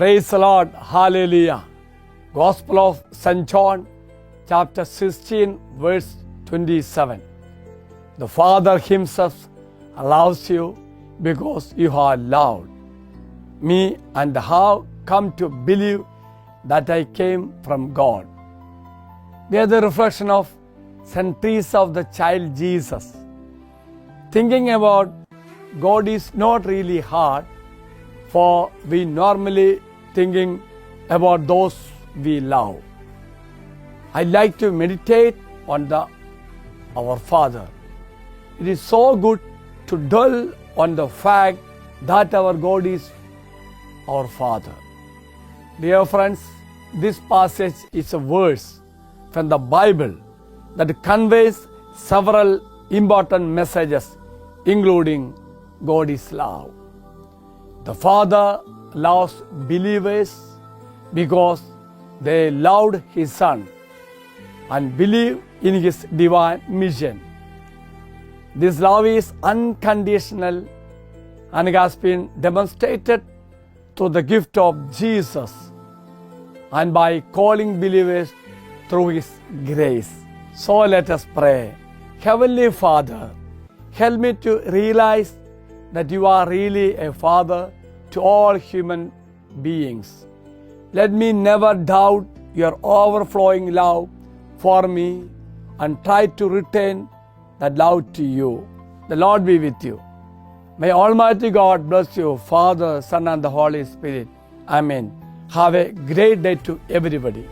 Praise the Lord. Hallelujah. Gospel of St. John, chapter 16, verse 27. The Father Himself loves you because you are loved me and have come to believe that I came from God. We are the reflection of St. Teresa of the Child Jesus. Thinking about God is not really hard, for we normally thinking about those we love. I like to meditate on our Father. It is so good to dwell on the fact that our God is our Father. Dear friends, this passage is a verse from the Bible that conveys several important messages, including God is love. The Father loves believers because they loved His Son and believe in His divine mission. This love is unconditional and has been demonstrated through the gift of Jesus and by calling believers through His grace. So let us pray. Heavenly Father, help me to realize that you are really a Father to all human beings. Let me never doubt your overflowing love for me and try to return that love to you. The Lord be with you. May Almighty God bless you, Father, Son, and the Holy Spirit. Amen. Have a great day to everybody.